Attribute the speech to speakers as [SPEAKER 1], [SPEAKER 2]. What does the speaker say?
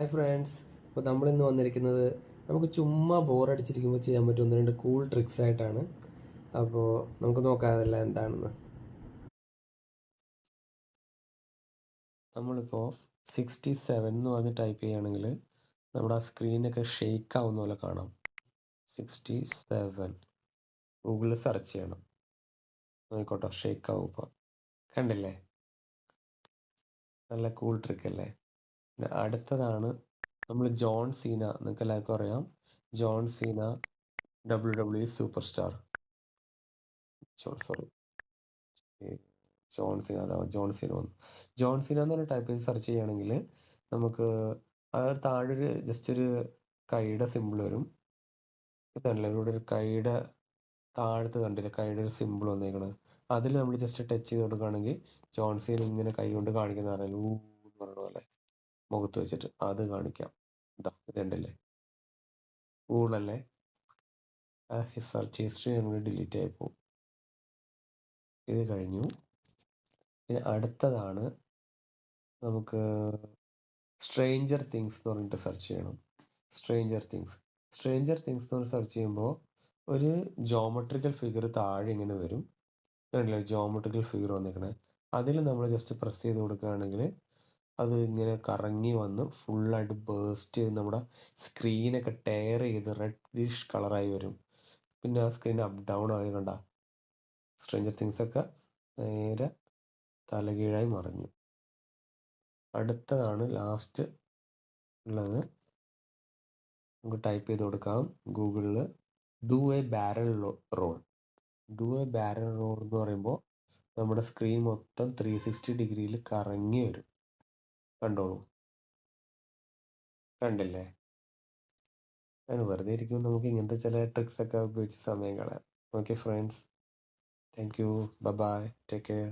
[SPEAKER 1] Hi friends, അപ്പോൾ നമ്മളിന്ന് വന്നിരിക്കുന്നത് നമുക്ക് ചുമ്മാ ബോറടിച്ചിരിക്കുമ്പോൾ ചെയ്യാൻ പറ്റുന്ന ഒന്ന് രണ്ട് കൂൾ ട്രിക്സ് ആയിട്ടാണ്. അപ്പോൾ നമുക്ക് നോക്കാം അതെല്ലാം എന്താണെന്ന്. നമ്മളിപ്പോൾ 67 എന്ന് പറഞ്ഞ് ടൈപ്പ് ചെയ്യുകയാണെങ്കിൽ നമ്മുടെ ആ സ്ക്രീനൊക്കെ ഷെയ്ക്ക് ആവുന്ന പോലെ കാണാം. 67 ഗൂഗിളിൽ സെർച്ച് ചെയ്യണം. നോക്കോട്ടോ, ഷെയ്ക്ക് ആവും. ഇപ്പോൾ കണ്ടില്ലേ? നല്ല കൂൾ ട്രിക്ക് അല്ലേ? പിന്നെ അടുത്തതാണ് നമ്മൾ ജോൺ സീന. നിങ്ങൾക്ക് എല്ലാവർക്കും അറിയാം, John Seena WWE super star. Sorry, John Seena. അതാ ജോൺ സീന വന്നു. ജോൺ സീന എന്ന് പറഞ്ഞ ടൈപ്പ് ചെയ്ത് സെർച്ച് ചെയ്യുകയാണെങ്കിൽ നമുക്ക് താഴെ ജസ്റ്റ് ഒരു കൈയുടെ സിമ്പിൾ വരും. ഇതല്ല, ഇവിടെ ഒരു കൈയുടെ താഴത്ത് കണ്ടില്ല, കൈയുടെ ഒരു സിമ്പിൾ വന്നേക്കണത്. അതിൽ നമ്മൾ ജസ്റ്റ് ടച്ച് ചെയ്ത് കൊടുക്കുകയാണെങ്കിൽ ജോൺ സീന ഇങ്ങനെ കൈ കൊണ്ട് കാണിക്കുന്ന പറഞ്ഞാൽ എന്ന് പറഞ്ഞ പോലെ മുഖത്ത് വെച്ചിട്ട് അത് കാണിക്കാം. ഇതാ, ഇത് കണ്ടില്ലേ? കൂളല്ലേ? സെർച്ച് ഹിസ്റ്ററി നമ്മൾ ഡിലീറ്റ് ആയി പോകും. ഇത് കഴിഞ്ഞു. പിന്നെ അടുത്തതാണ് നമുക്ക് സ്ട്രേഞ്ചർ തിങ്സ് എന്ന് പറഞ്ഞിട്ട് സെർച്ച് ചെയ്യണം. സ്ട്രേഞ്ചർ തിങ്സ് എന്ന് പറഞ്ഞ് സെർച്ച് ചെയ്യുമ്പോൾ ഒരു ജോമെട്രിക്കൽ ഫിഗർ താഴെ ഇങ്ങനെ വരും. കണ്ടില്ലേ, ജോമെട്രിക്കൽ ഫിഗർ വന്നിരിക്കണേ. അതിൽ നമ്മൾ ജസ്റ്റ് പ്രസ് ചെയ്ത് കൊടുക്കുകയാണെങ്കിൽ അത് ഇങ്ങനെ കറങ്ങി വന്ന് ഫുള്ളായിട്ട് ബേസ്റ്റ് ചെയ്ത് നമ്മുടെ സ്ക്രീനൊക്കെ ടയർ ചെയ്ത് റെഡിഷ് കളറായി വരും. പിന്നെ ആ സ്ക്രീൻ അപ്പ് ഡൗൺ ആയി കണ്ട സ്ട്രേഞ്ചർ തിങ്സ് ഒക്കെ നേരെ തലകീഴായി മറിഞ്ഞു. അടുത്തതാണ് ലാസ്റ്റ് ഉള്ളത്. നമുക്ക് ടൈപ്പ് ചെയ്ത് കൊടുക്കാം ഗൂഗിളിൽ do a barrel roll. Do a barrel roll എന്ന് പറയുമ്പോൾ നമ്മുടെ സ്ക്രീൻ മൊത്തം 360 ഡിഗ്രിയിൽ കറങ്ങി വരും. കണ്ടോളൂ, കണ്ടില്ലേ? അതിന് വെറുതെ ഇരിക്കുമ്പോൾ നമുക്ക് ഇങ്ങനത്തെ ചില ട്രിക്സ് ഒക്കെ ഉപയോഗിച്ച് സമയം കളയാം. Okay friends, thank you, bye bye, take care.